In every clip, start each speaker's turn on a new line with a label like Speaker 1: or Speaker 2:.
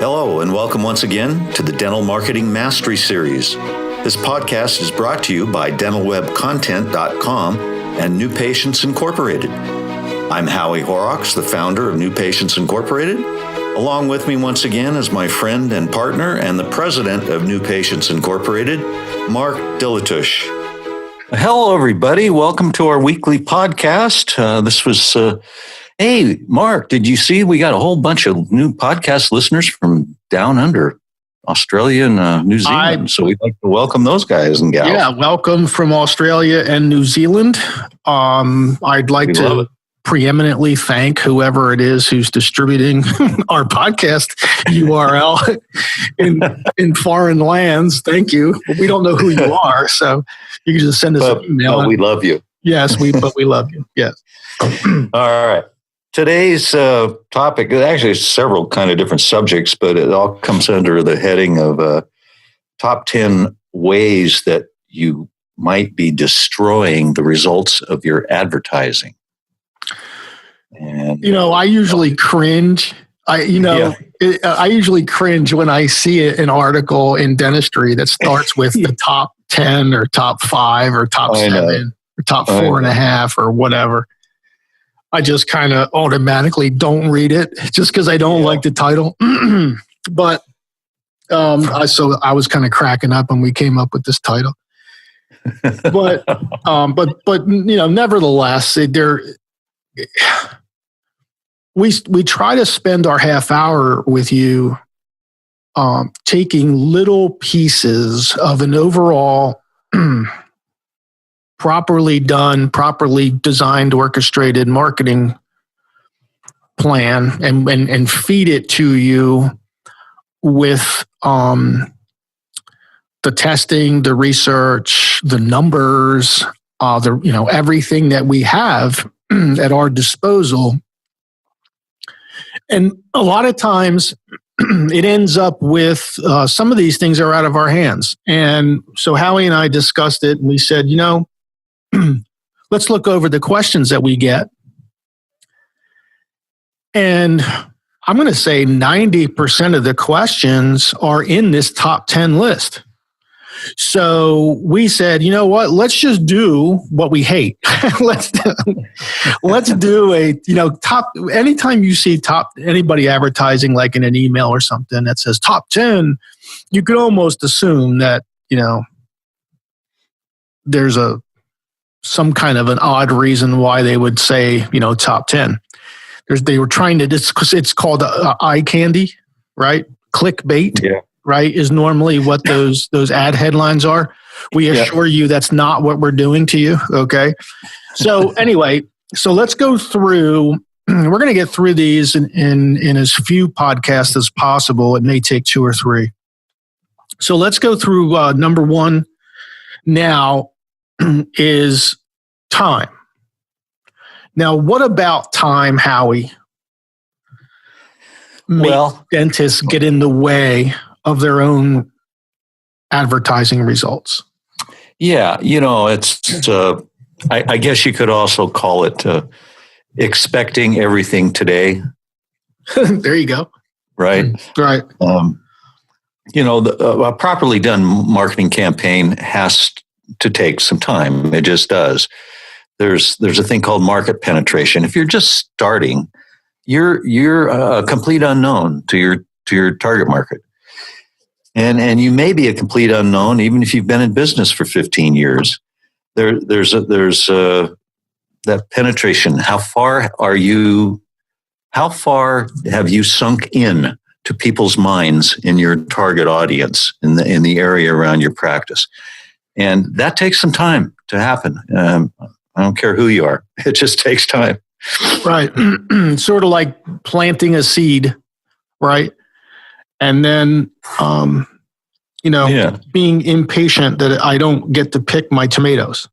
Speaker 1: Hello, and welcome once again to the Dental Marketing Mastery Series. This podcast is brought to you by dentalwebcontent.com and New Patients Incorporated. I'm Howie Horrocks, the founder of New Patients Incorporated. Along with me once again is my friend and partner and the president of New Patients Incorporated, Mark Dilatush. Hello, everybody. Welcome to our weekly podcast. Hey, Mark, did you see we got a whole bunch of new podcast listeners from down under Australia and New Zealand? So we'd like to welcome those guys and gals.
Speaker 2: Yeah, welcome from Australia and New Zealand. I'd like to preeminently thank whoever it is who's distributing our podcast URL in foreign lands. Thank you. We don't know who you are, so you can just send us an email.
Speaker 1: We love you.
Speaker 2: Yes, but we love you. Yes.
Speaker 1: All right. Today's topic, actually several kind of different subjects, but it all comes under the heading of top 10 ways that you might be destroying the results of your advertising. And
Speaker 2: I usually cringe. I usually cringe when I see an article in dentistry that starts with the top 10 or top 5 or top 7 or top 4.5 or whatever. I just kind of automatically don't read it just because I don't like the title. But I was kind of cracking up when we came up with this title. But nevertheless, we try to spend our half hour with you taking little pieces of an overall properly done, properly designed, orchestrated marketing plan and feed it to you with the testing, the research, the numbers, everything that we have at our disposal. And a lot of times it ends up with some of these things are out of our hands. And so Howie and I discussed it and we said, let's look over the questions that we get. And I'm going to say 90% of the questions are in this top 10 list. So we said, you know what? Let's just do what we hate. let's do a top. Anytime you see anybody advertising like in an email or something that says top 10, you could almost assume that there's some kind of an odd reason why they would say top 10. They were trying to. It's called eye candy, right? Clickbait. Yeah. Right, is normally what those ad headlines are. We assure you that's not what we're doing to you, okay? So anyway, let's go through. We're going to get through these in as few podcasts as possible. It may take 2 or 3. So let's go through number 1 now is time. Now, what about time, Howie? Dentists get in the way of their own advertising results. Yeah, it's I guess you could also call it expecting everything today. There you go.
Speaker 1: Right.
Speaker 2: Right.
Speaker 1: A properly done marketing campaign has to take some time. It just does. There's a thing called market penetration. If you're just starting, you're a complete unknown to your target market. And you may be a complete unknown even if you've been in business for 15 years. There's that penetration. How far have you sunk in to people's minds in your target audience in the area around your practice? And that takes some time to happen. I don't care who you are. It just takes time.
Speaker 2: Right. Sort of like planting a seed, right? And then, being impatient that I don't get to pick my tomatoes.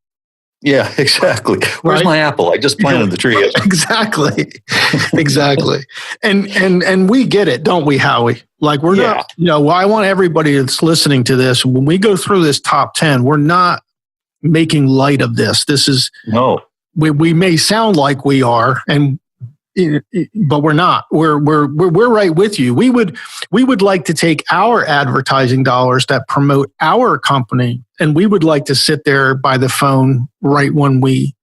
Speaker 1: Yeah, exactly. Where's my apple? I just planted the tree.
Speaker 2: Exactly. And we get it, don't we, Howie? Like we're not, I want everybody that's listening to this, when we go through this top 10, we're not making light of this. This is,
Speaker 1: no,
Speaker 2: we may sound like we are, and but we're not. We're right with you. We would like to take our advertising dollars that promote our company, and we would like to sit there by the phone right when we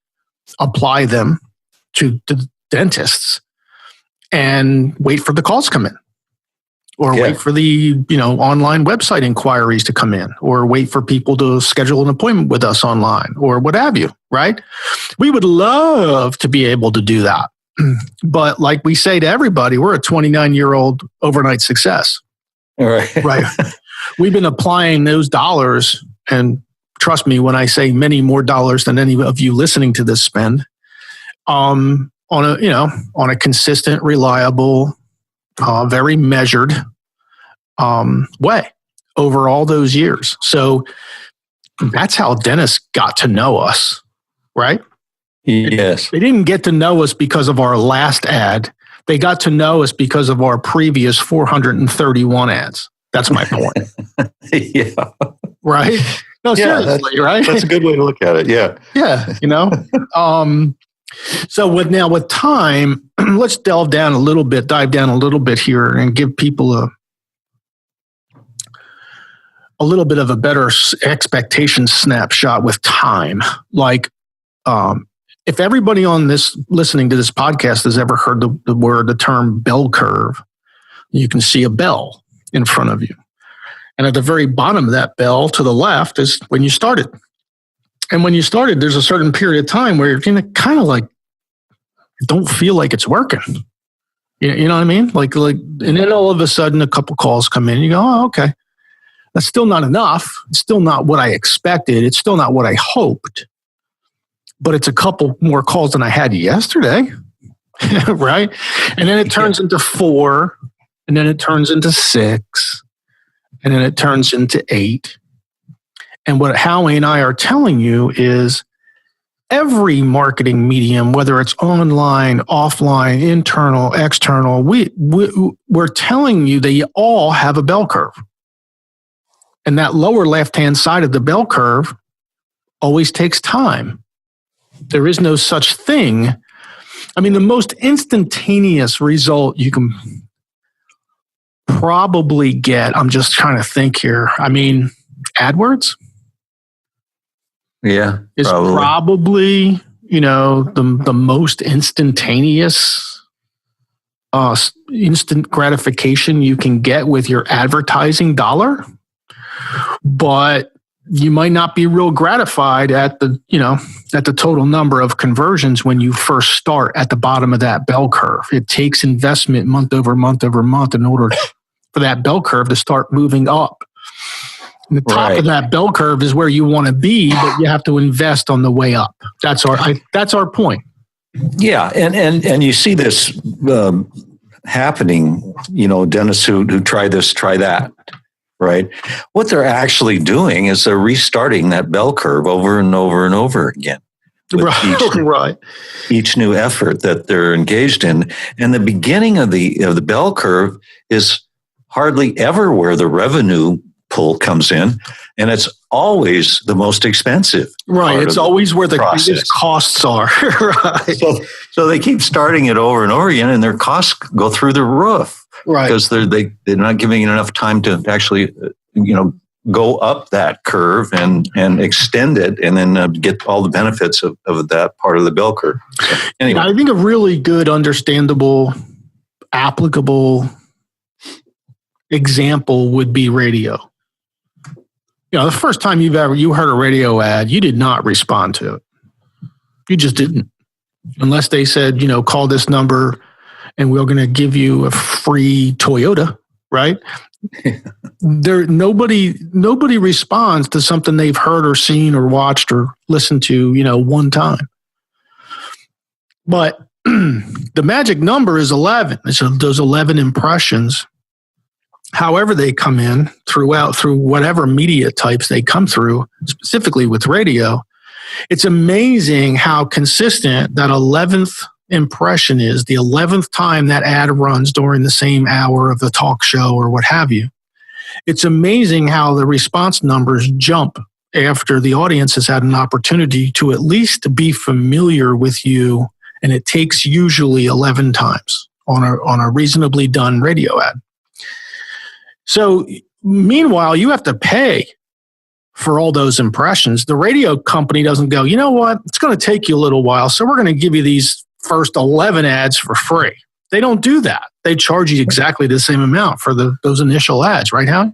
Speaker 2: apply them to the dentists and wait for the calls to come in, or wait for the online website inquiries to come in, or wait for people to schedule an appointment with us online, or what have you, right? We would love to be able to do that. But like we say to everybody, we're a 29-year-old overnight success. Right. We've been applying those dollars, and trust me when I say many more dollars than any of you listening to this spend, on a consistent, reliable, very measured way over all those years. So that's how dentists got to know us, right?
Speaker 1: Yes.
Speaker 2: They didn't get to know us because of our last ad. They got to know us because of our previous 431 ads. That's my point.
Speaker 1: Yeah.
Speaker 2: Right? No, seriously, right?
Speaker 1: That's a good way to look at it. Yeah.
Speaker 2: Yeah. So with time, let's dive down a little bit here and give people a little bit of a better expectation snapshot with time. Like, if everybody on this listening to this podcast has ever heard the term bell curve, you can see a bell in front of you. And at the very bottom of that bell to the left is when you started. And when you started, there's a certain period of time where you're kind of like, don't feel like it's working. You know what I mean? Like, and then all of a sudden a couple calls come in and you go, oh, okay. That's still not enough. It's still not what I expected. It's still not what I hoped. But it's a couple more calls than I had yesterday. Right? And then it turns into 4, and then it turns into 6, and then it turns into 8. And what Howie and I are telling you is every marketing medium, whether it's online, offline, internal, external, we're telling you they all have a bell curve. And that lower left-hand side of the bell curve always takes time. There is no such thing. I mean, the most instantaneous result you can probably get, I'm just trying to think here. I mean, AdWords?
Speaker 1: Yeah.
Speaker 2: Is probably the most instantaneous instant gratification you can get with your advertising dollar. But you might not be real gratified at the total number of conversions when you first start at the bottom of that bell curve. It takes investment month over month over month in order for that bell curve to start moving up. And the top of that bell curve is where you want to be, but you have to invest on the way up. That's our point.
Speaker 1: Yeah, and you see this happening. Dentists who try this, try that. Right. What they're actually doing is they're restarting that bell curve over and over and over again. Each new effort that they're engaged in. And the beginning of the bell curve is hardly ever where the revenue pull comes in. And it's always the most expensive.
Speaker 2: Right. It's always where the biggest costs are. Right.
Speaker 1: So they keep starting it over and over again, and their costs go through the roof. Right. Because they're not giving it enough time to actually, go up that curve and extend it, and then get all the benefits of that part of the bell curve. So, anyway,
Speaker 2: I think a really good, understandable, applicable example would be radio. The first time you heard a radio ad, you did not respond to it. You just didn't, unless they said, call this number and we're going to give you a free Toyota, right? Nobody responds to something they've heard or seen or watched or listened to, one time. But the magic number is 11. So those 11 impressions, however they come in through whatever media types they come through, specifically with radio, it's amazing how consistent that 11th impression is, the 11th time that ad runs during the same hour of the talk show or what have you. It's amazing how the response numbers jump after the audience has had an opportunity to at least be familiar with you and it takes usually 11 times on a reasonably done radio ad. So meanwhile, you have to pay for all those impressions. The radio company doesn't go, you know what, it's going to take you a little while, so we're going to give you these first 11 ads for free. They don't do that. They charge you exactly the same amount for those initial ads, right, Howie?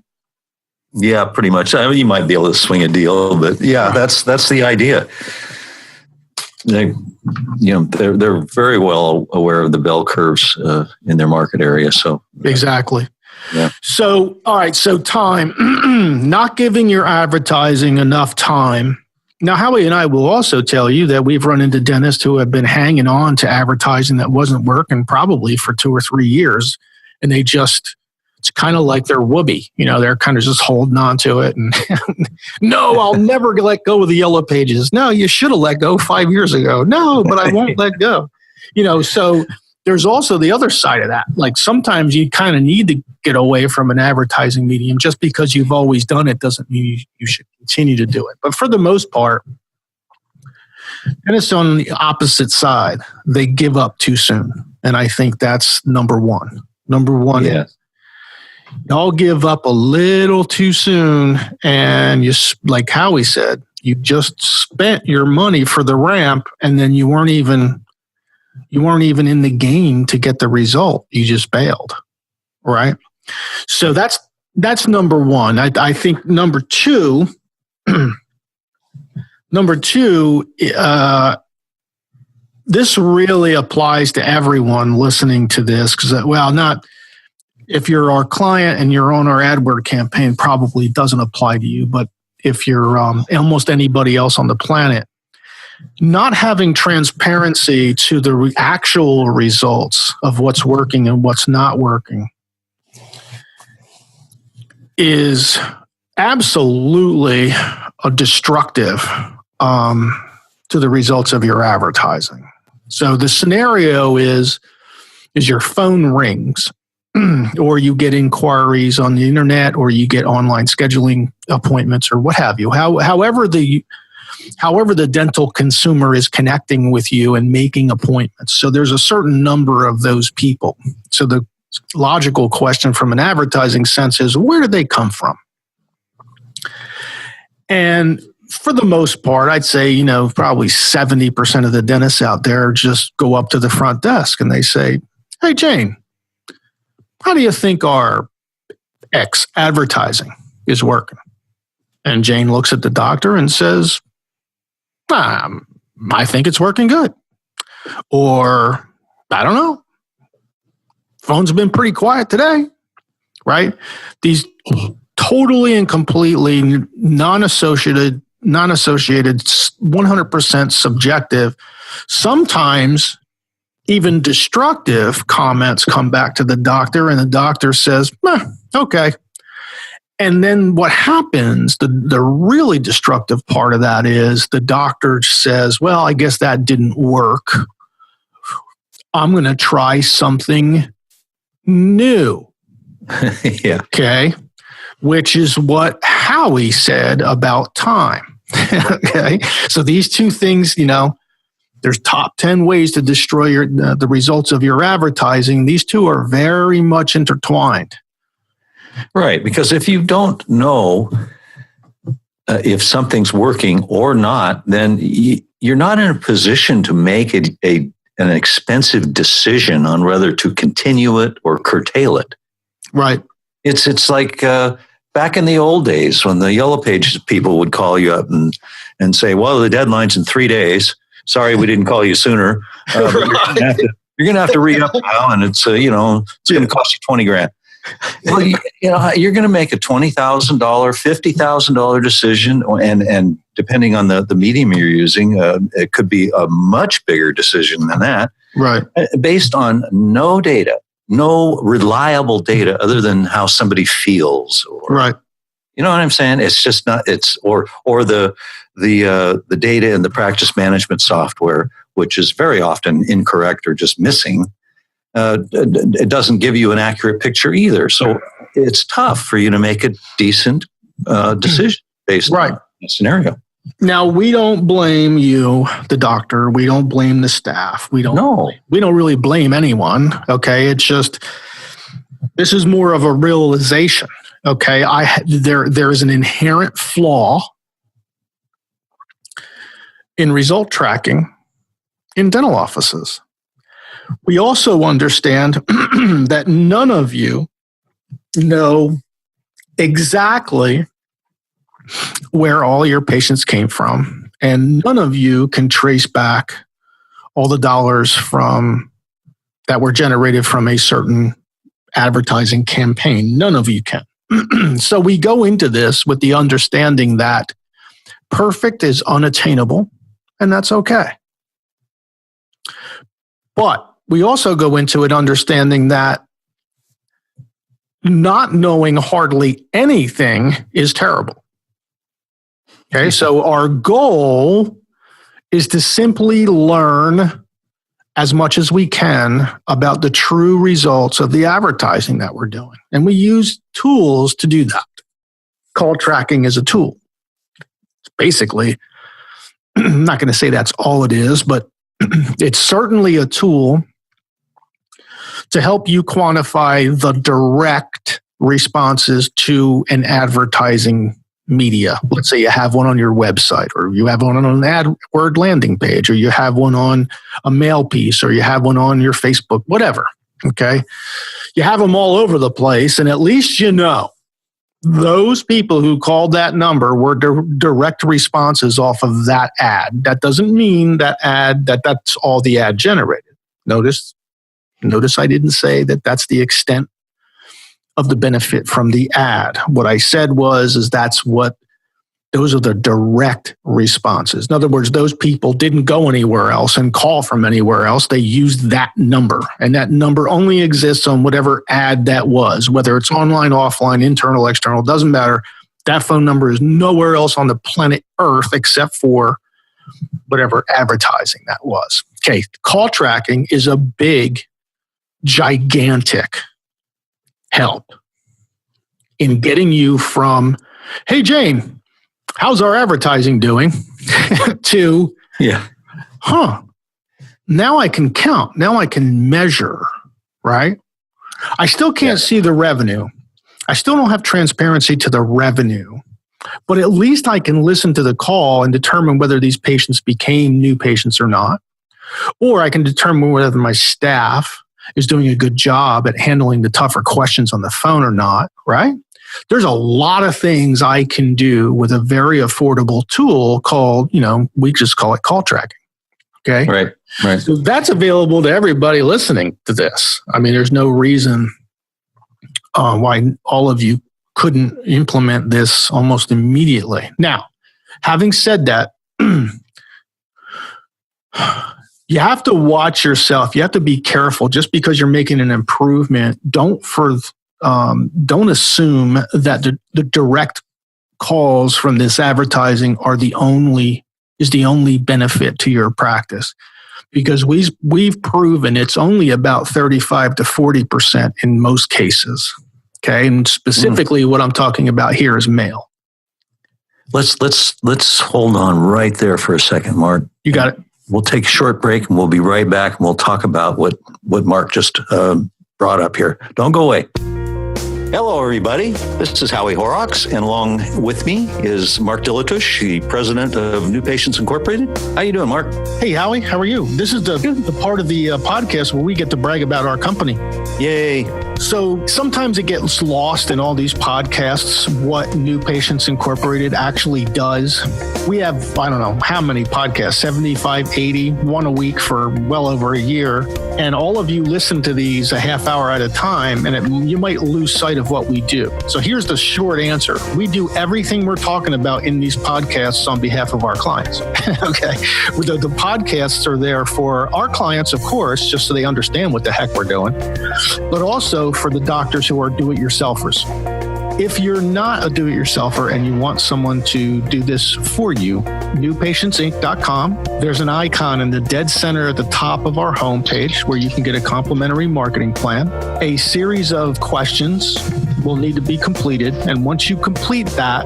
Speaker 1: Yeah, pretty much. I mean, you might be able to swing a deal, but yeah, that's the idea. They're very well aware of the bell curves in their market area. So
Speaker 2: exactly.
Speaker 1: Yeah.
Speaker 2: So, all right. So time, not giving your advertising enough time. Now, Howie and I will also tell you that we've run into dentists who have been hanging on to advertising that wasn't working probably for 2 or 3 years. And it's kind of like they're whoopee. They're kind of just holding on to it. And no, I'll never let go of the yellow pages. No, you should have let go 5 years ago. No, but I won't let go. So there's also the other side of that. Like sometimes you kind of need to get away from an advertising medium. Just because you've always done it doesn't mean you should continue to do it. But for the most part, and it's on the opposite side, they give up too soon. And I think that's number one.
Speaker 1: Yeah.
Speaker 2: Y'all give up a little too soon, and you, like Howie said, you just spent your money for the ramp, and then you weren't even in the game to get the result. You just bailed, right? So that's number one. I think number two, this really applies to everyone listening to this because, not. If you're our client and you're on our AdWord campaign, probably doesn't apply to you. But if you're almost anybody else on the planet, not having transparency to the actual results of what's working and what's not working is absolutely destructive to the results of your advertising. So the scenario is your phone rings, or you get inquiries on the internet, or you get online scheduling appointments, or what have you. However the dental consumer is connecting with you and making appointments. So there's a certain number of those people. So the logical question from an advertising sense is, where do they come from? And for the most part, I'd say, probably 70% of the dentists out there just go up to the front desk and they say, hey, Jane, how do you think our X advertising is working? And Jane looks at the doctor and says, I think it's working good. Or, I don't know. Phone's been pretty quiet today, right? These totally and completely non-associated, 100% subjective, sometimes even destructive comments come back to the doctor, and the doctor says, okay. And then what happens, the really destructive part of that is the doctor says, well, I guess that didn't work. I'm going to try something new.
Speaker 1: Yeah.
Speaker 2: Okay. Which is what Howie said about time. Okay. So these two things, there's top 10 ways to destroy the results of your advertising. These two are very much intertwined.
Speaker 1: Right. Because if you don't know if something's working or not, then you're not in a position to make an expensive decision on whether to continue it or curtail it.
Speaker 2: Right.
Speaker 1: It's like back in the old days when the Yellow Pages people would call you up and say, well, the deadline's in 3 days. Sorry, we didn't call you sooner. Right. You're going to have to re-up now, and it's it's going to cost you $20,000. Well, you're going to make a $20,000, $50,000 decision, and depending on the medium you're using, it could be a much bigger decision than that.
Speaker 2: Right.
Speaker 1: Based on no data, no reliable data other than how somebody feels.
Speaker 2: Right.
Speaker 1: You know what I'm saying? It's just not. It's or the data in the practice management software, which is very often incorrect or just missing. It doesn't give you an accurate picture either. So it's tough for you to make a decent decision based on the scenario.
Speaker 2: Now, we don't blame you, the doctor. We don't blame the staff. We don't really blame anyone. Okay. It's just, this is more of a realization. Okay. There is an inherent flaw in result tracking in dental offices. We also understand that none of you know exactly where all your patients came from, and none of you can trace back all the dollars that were generated from a certain advertising campaign. None of you can. So we go into this with the understanding that perfect is unattainable, and that's okay. But we also go into it understanding that not knowing hardly anything is terrible. Okay, so our goal is to simply learn as much as we can about the true results of the advertising that we're doing. And we use tools to do that. Call tracking is a tool. Basically, I'm not going to say that's all it is, but it's certainly a tool to help you quantify the direct responses to an advertising media. Let's say you have one on your website, or you have one on an AdWord landing page, or you have one on a mail piece, or you have one on your Facebook, whatever. Okay. You have them all over the place, and at least you know those people who called that number were direct responses off of that ad. That doesn't mean that's all the ad generated. Notice I didn't say that that's the extent of the benefit from the ad. What I said was those are the direct responses. In other words, those people didn't go anywhere else and call from anywhere else. They used that number, and that number only exists on whatever ad that was, whether it's online, offline, internal, external, doesn't matter. That phone number is nowhere else on the planet Earth except for whatever advertising that was. Okay, call tracking is a big, gigantic help in getting you from, hey, Jane, how's our advertising doing? to, now I can count. Now I can measure, right? I still can't see the revenue. I still don't have transparency to the revenue, but at least I can listen to the call and determine whether these patients became new patients or not. Or I can determine whether my staff is doing a good job at handling the tougher questions on the phone or not, right? There's a lot of things I can do with a very affordable tool called, we just call it call tracking. Okay.
Speaker 1: Right.
Speaker 2: So that's available to everybody listening to this. I mean, there's no reason why all of you couldn't implement this almost immediately. Now, having said that, you have to watch yourself. You have to be careful. Just because you're making an improvement, don't assume that the direct calls from this advertising is the only benefit to your practice, because we've proven it's only about 35 to 40% in most cases. Okay, and specifically, what I'm talking about here is mail.
Speaker 3: Let's hold on right there for a second, Mark.
Speaker 2: You got it.
Speaker 3: We'll take a short break, and we'll be right back, and we'll talk about what Mark just brought up here. Don't go away.
Speaker 1: Hello, everybody. This is Howie Horrocks, and along with me is Mark Dilatush, the president of New Patients Incorporated. How you doing, Mark?
Speaker 2: Hey, Howie. How are you? This is the part of the podcast where we get to brag about our company.
Speaker 1: Yay.
Speaker 2: So sometimes it gets lost in all these podcasts what New Patients Incorporated actually does. We have, I don't know how many podcasts, 75, 80, one a week for well over a year. And all of you listen to these a half hour at a time, and you might lose sight of what we do. So here's the short answer. We do everything we're talking about in these podcasts on behalf of our clients. Okay. The podcasts are there for our clients, of course, just so they understand what the heck we're doing, but also for the doctors who are do-it-yourselfers. If you're not a do-it-yourselfer and you want someone to do this for you, newpatientsinc.com. There's an icon in the dead center at the top of our homepage where you can get a complimentary marketing plan. A series of questions will need to be completed. And once you complete that,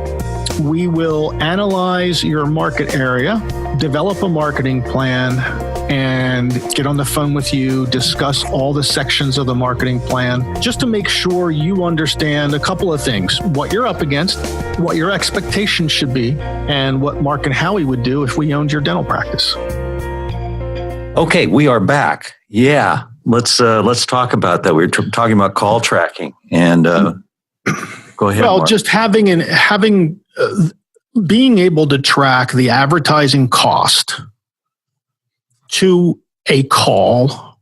Speaker 2: We will analyze your market area, develop a marketing plan, and get on the phone with you, discuss all the sections of the marketing plan, just to make sure you understand a couple of things: what you're up against, what your expectations should be, and what Mark and Howie would do if we owned your dental practice.
Speaker 3: Okay, we are back. Yeah, let's talk about that. We were talking about call tracking, and go ahead.
Speaker 2: Well,
Speaker 3: Mark.
Speaker 2: just being able to track the advertising cost to a call,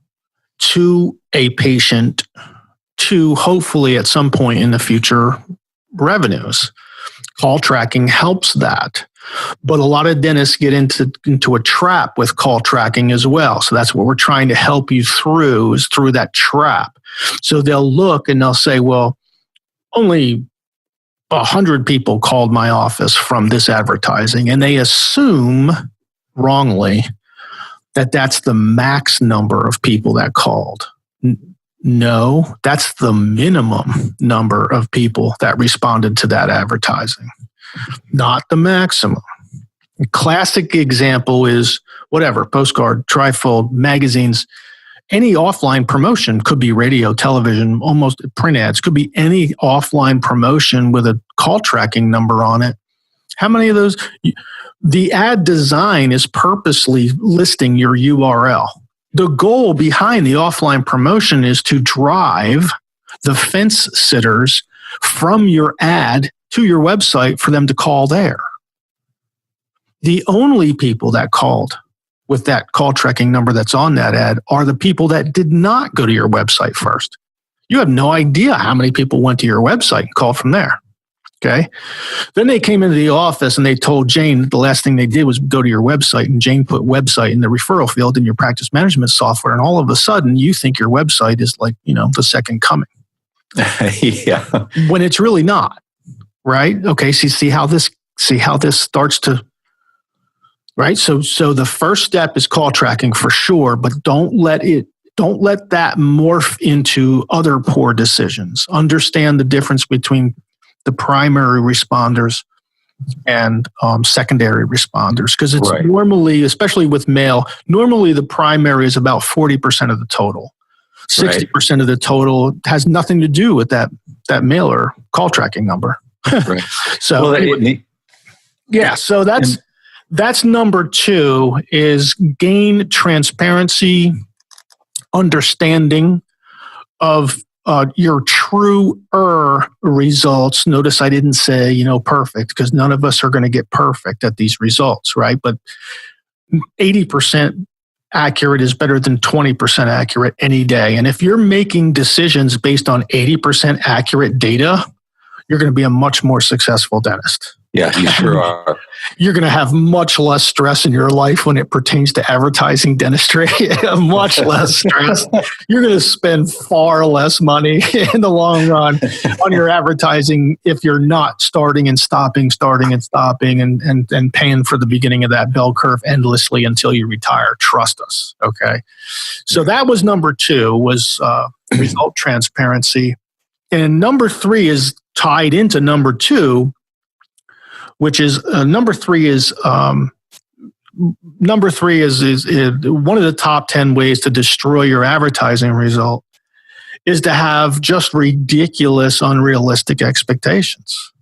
Speaker 2: to a patient, to hopefully at some point in the future revenues. Call tracking helps that. But a lot of dentists get into a trap with call tracking as well. So that's what we're trying to help you through, is through that trap. So they'll look and they'll say, well, only 100 people called my office from this advertising. And they assume wrongly that that's the max number of people that called. No, that's the minimum number of people that responded to that advertising, not the maximum. A classic example is whatever, postcard, trifold, magazines, any offline promotion. Could be radio, television, almost print ads, could be any offline promotion with a call tracking number on it. How many of those? The ad design is purposely listing your URL. The goal behind the offline promotion is to drive the fence sitters from your ad to your website for them to call there. The only people that called with that call tracking number that's on that ad are the people that did not go to your website first. You have no idea how many people went to your website and called from there. Okay. Then they came into the office and they told Jane that the last thing they did was go to your website, and Jane put website in the referral field in your practice management software. And all of a sudden you think your website is like, the second coming.
Speaker 3: Yeah.
Speaker 2: When it's really not, right? Okay. So see how this starts to, right? So the first step is call tracking for sure, but don't let that morph into other poor decisions. Understand the difference between the primary responders and secondary responders, because it's
Speaker 3: right.
Speaker 2: Normally, especially with mail, normally the primary is about 40% of the total. 60% of the total has nothing to do with that mailer call tracking number.
Speaker 3: Right.
Speaker 2: So
Speaker 3: well,
Speaker 2: anyway, so that's number 2, is gain transparency, understanding of your truer results. Notice I didn't say, perfect, because none of us are going to get perfect at these results, right? But 80% accurate is better than 20% accurate any day. And if you're making decisions based on 80% accurate data, you're going to be a much more successful dentist.
Speaker 3: Yeah, you sure are.
Speaker 2: You're going to have much less stress in your life when it pertains to advertising dentistry. Much less stress. You're going to spend far less money in the long run on your advertising if you're not starting and stopping and paying for the beginning of that bell curve endlessly until you retire. Trust us. Okay. So that was number 2, was result transparency. And number 3 is tied into number 2, which is number 3 is one of the top 10 ways to destroy your advertising result is to have just ridiculous, unrealistic expectations,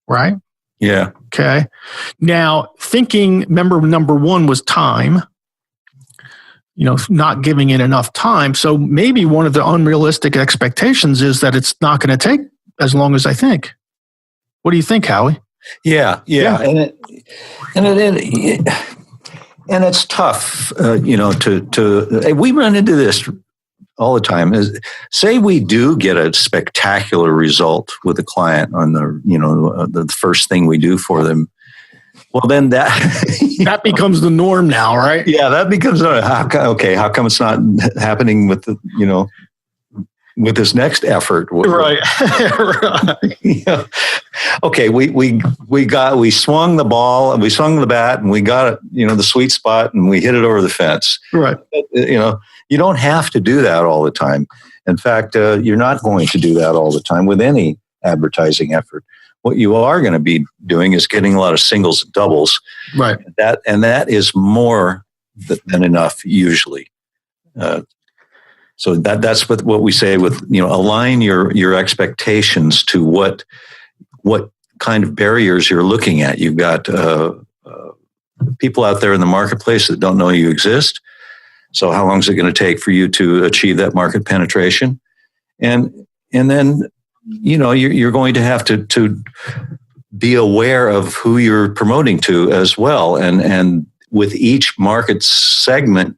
Speaker 2: right?
Speaker 3: Yeah.
Speaker 2: Okay. Now, remember, number 1 was time, not giving it enough time. So maybe one of the unrealistic expectations is that it's not going to take as long as I think. What do you think, Howie?
Speaker 3: Yeah. And it's tough, to we run into this all the time. Is say we do get a spectacular result with a client on the first thing we do for them. Well, then that
Speaker 2: becomes the norm now, right?
Speaker 3: Yeah, that becomes how come it's not happening with with this next effort?
Speaker 2: Right.
Speaker 3: Right. Okay, we swung the ball and we swung the bat and we got it, the sweet spot, and we hit it over the fence.
Speaker 2: Right.
Speaker 3: You don't have to do that all the time. In fact, you're not going to do that all the time with any advertising effort. What you are going to be doing is getting a lot of singles and doubles.
Speaker 2: Right.
Speaker 3: That is more than enough usually. So that's what we say with, align your expectations to what kind of barriers you're looking at. You've got people out there in the marketplace that don't know you exist. So how long is it going to take for you to achieve that market penetration? And then, you're going to have to be aware of who you're promoting to as well. And with each market segment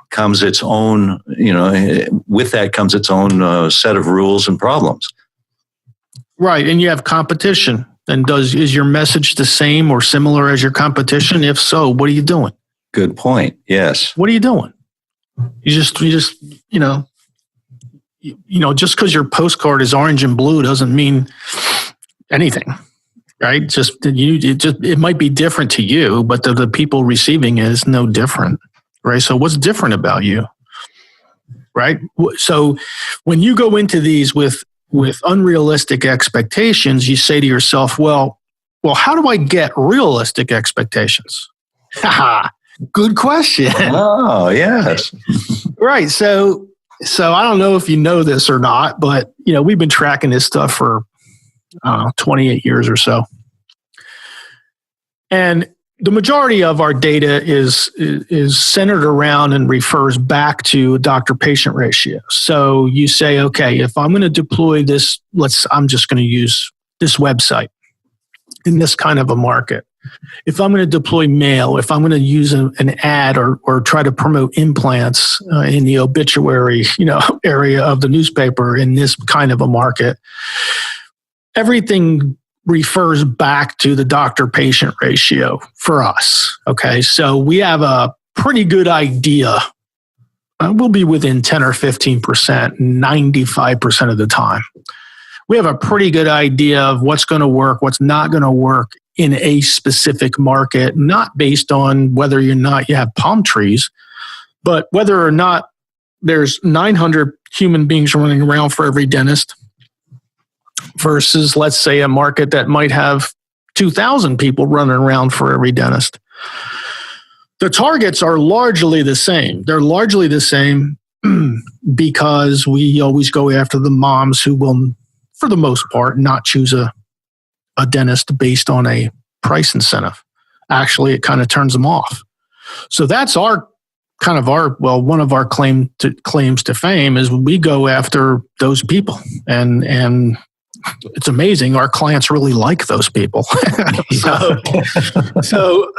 Speaker 3: comes its own, with that comes its own set of rules and problems.
Speaker 2: Right. And you have competition. And is your message the same or similar as your competition? If so, what are you doing?
Speaker 3: Good point. Yes.
Speaker 2: What are you doing? You just just because your postcard is orange and blue doesn't mean anything, right? It might be different to you, but the people receiving it is no different, right? So what's different about you, right? So when you go into these with unrealistic expectations, you say to yourself, well, how do I get realistic expectations? Good question.
Speaker 3: Oh, yes.
Speaker 2: Right. So I don't know if you know this or not, but we've been tracking this stuff for 28 years or so. And the majority of our data is centered around and refers back to doctor-patient ratio. So you say, okay, if I'm going to deploy this, I'm just going to use this website in this kind of a market. If I'm going to deploy mail, if I'm going to use an ad or try to promote implants in the obituary, area of the newspaper in this kind of a market, everything refers back to the doctor-patient ratio for us. Okay, so we have a pretty good idea. We'll be within 10 or 15%, 95% of the time. We have a pretty good idea of what's going to work, what's not going to work in a specific market, not based on whether or not you have palm trees, but whether or not there's 900 human beings running around for every dentist versus, let's say, a market that might have 2,000 people running around for every dentist. The targets are largely the same. They're largely the same because we always go after the moms who will, for the most part, not choose a dentist based on a price incentive. Actually, it kind of turns them off. So that's one of our claims to fame is we go after those people, and it's amazing. Our clients really like those people. So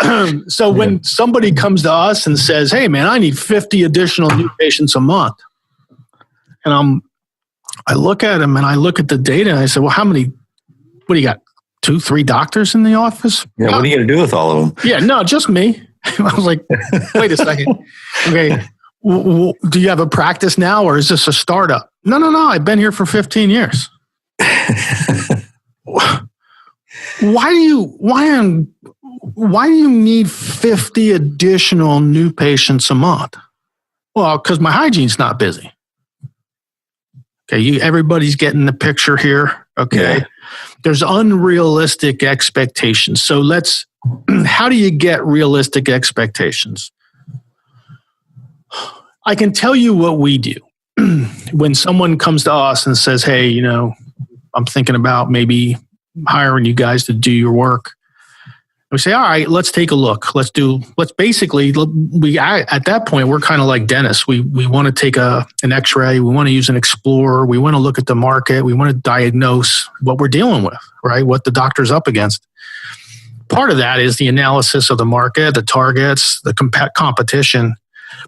Speaker 2: when somebody comes to us and says, "Hey, man, I need 50 additional new patients a month," and I look at them and I look at the data and I say, "Well, how many? What do you got? 2, 3 doctors in the office?"
Speaker 3: Yeah. What are you going to do with all of them?
Speaker 2: Yeah, no, just me. I was like, wait a second. Okay. Do you have a practice now or is this a startup? No. I've been here for 15 years. Why do you need 50 additional new patients a month? Well, because my hygiene's not busy. Okay, everybody's getting the picture here. Okay. Yeah. There's unrealistic expectations. So how do you get realistic expectations? I can tell you what we do. When someone comes to us and says, "Hey, I'm thinking about maybe hiring you guys to do your work," we say, "All right, let's take a look. At that point, we're kind of like dentists. We want to take an x-ray. We want to use an explorer. We want to look at the market. We want to diagnose what we're dealing with, right? What the doctor's up against." Part of that is the analysis of the market, the targets, the competition.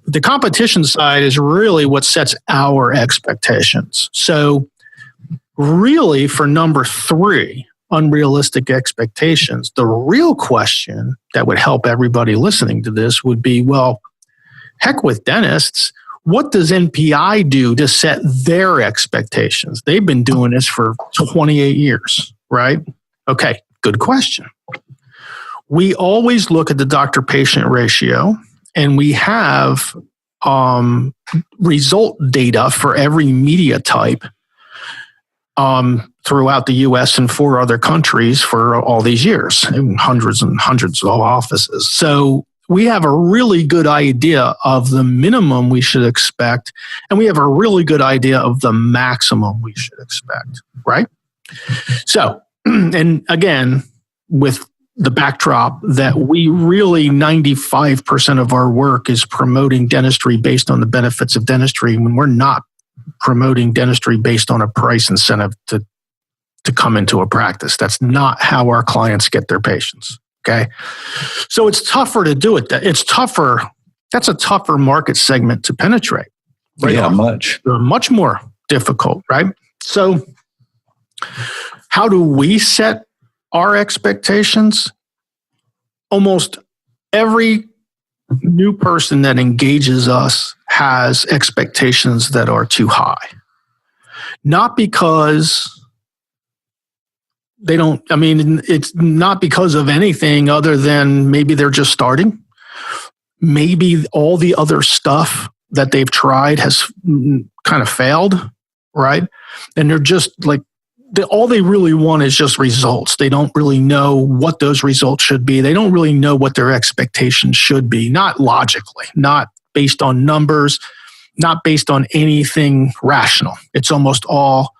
Speaker 2: But the competition side is really what sets our expectations. So really, for number 3, unrealistic expectations, the real question that would help everybody listening to this would be, well, heck with dentists, what does NPI do to set their expectations? They've been doing this for 28 years, right? Okay, good question. We always look at the doctor-patient ratio, and we have result data for every media type throughout the U.S. and 4 other countries for all these years, hundreds and hundreds of offices. So we have a really good idea of the minimum we should expect, and we have a really good idea of the maximum we should expect, right? So, and again, with the backdrop that we really 95% of our work is promoting dentistry based on the benefits of dentistry when we're not promoting dentistry based on a price incentive to come into a practice. That's not how our clients get their patients. Okay. So it's tougher to do it. It's tougher. That's a tougher market segment to penetrate. Right?
Speaker 3: Yeah, much
Speaker 2: more difficult, right? So how do we set our expectations? Almost every new person that engages us has expectations that are too high. Not because they don't, I mean, it's not because of anything other than maybe they're just starting. Maybe all the other stuff that they've tried has kind of failed, right? And they're just like, all they really want is just results. They don't really know what those results should be. They don't really know what their expectations should be, not logically, not based on numbers, not based on anything rational. It's almost all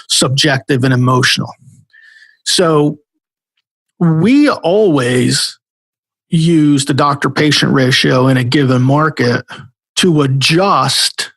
Speaker 2: subjective and emotional. So we always use the doctor-patient ratio in a given market to adjust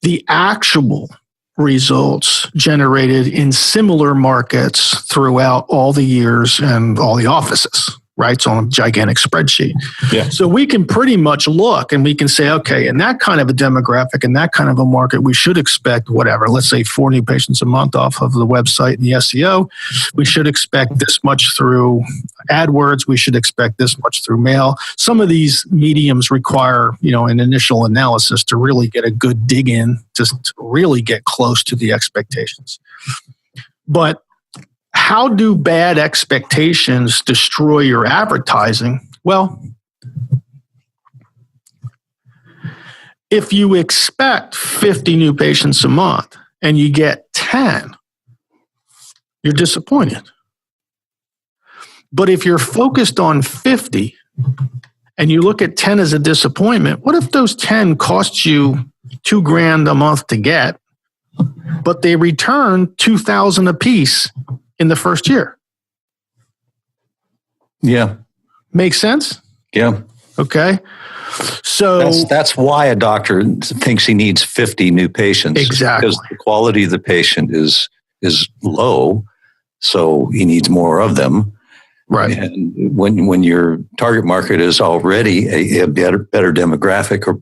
Speaker 2: the actual results generated in similar markets throughout all the years and all the offices, right? It's on a gigantic spreadsheet.
Speaker 3: Yeah.
Speaker 2: So we can pretty much look and we can say, okay, in that kind of a demographic, in that kind of a market, we should expect whatever, let's say 4 new patients a month off of the website and the SEO. We should expect this much through AdWords. We should expect this much through mail. Some of these mediums require, an initial analysis to really get a good dig in, to really get close to the expectations. But how do bad expectations destroy your advertising? Well, if you expect 50 new patients a month and you get 10, you're disappointed. But if you're focused on 50 and you look at 10 as a disappointment, what if those 10 cost you $2,000 a month to get, but they return $2,000 a piece in the first year?
Speaker 3: Yeah.
Speaker 2: Make sense?
Speaker 3: Yeah.
Speaker 2: Okay. So
Speaker 3: that's why a doctor thinks he needs 50 new patients.
Speaker 2: Exactly.
Speaker 3: Because the quality of the patient is low, so he needs more of them.
Speaker 2: Right.
Speaker 3: And when your target market is already a better demographic or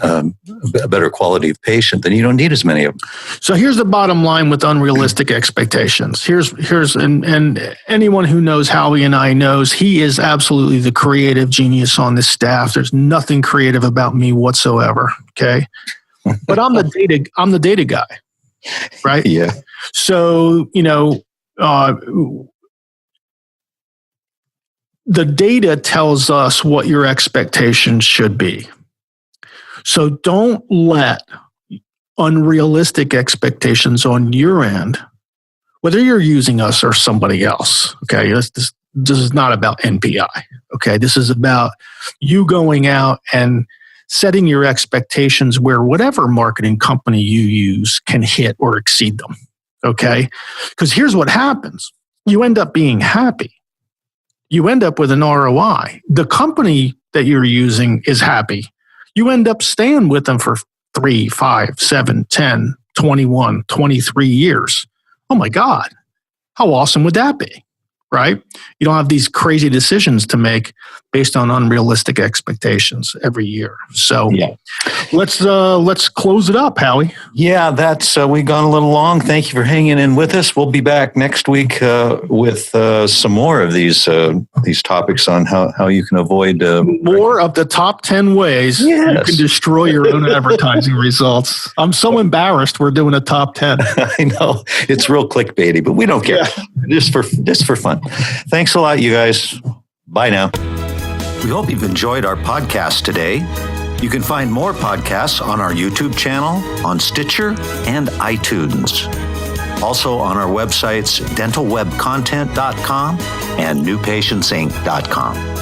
Speaker 3: a better quality of patient, then you don't need as many of them.
Speaker 2: So here's the bottom line with unrealistic expectations. And anyone who knows Howie and I knows he is absolutely the creative genius on this staff. There's nothing creative about me whatsoever. Okay. But I'm the data guy. Right.
Speaker 3: Yeah.
Speaker 2: So, the data tells us what your expectations should be. So don't let unrealistic expectations on your end, whether you're using us or somebody else. Okay. This is not about NPI. Okay. This is about you going out and setting your expectations where whatever marketing company you use can hit or exceed them. Okay. Because here's what happens. You end up being happy. You end up with an ROI. The company that you're using is happy. You end up staying with them for 3, 5, 7, 10, 21, 23 years. Oh my God. How awesome would that be? Right? You don't have these crazy decisions to make based on unrealistic expectations every year. So yeah. Let's close it up, Howie.
Speaker 3: Yeah, that's we've gone a little long. Thank you for hanging in with us. We'll be back next week with some more of these topics on how you can avoid
Speaker 2: more of the top 10 ways you can destroy your own advertising results. I'm so embarrassed we're doing a top 10.
Speaker 3: I know it's real clickbaity, but we don't care. Yeah. Just for fun. Thanks a lot, you guys. Bye now.
Speaker 1: We hope you've enjoyed our podcast today. You can find more podcasts on our YouTube channel, on Stitcher, and iTunes. Also on our websites, dentalwebcontent.com and newpatientsinc.com.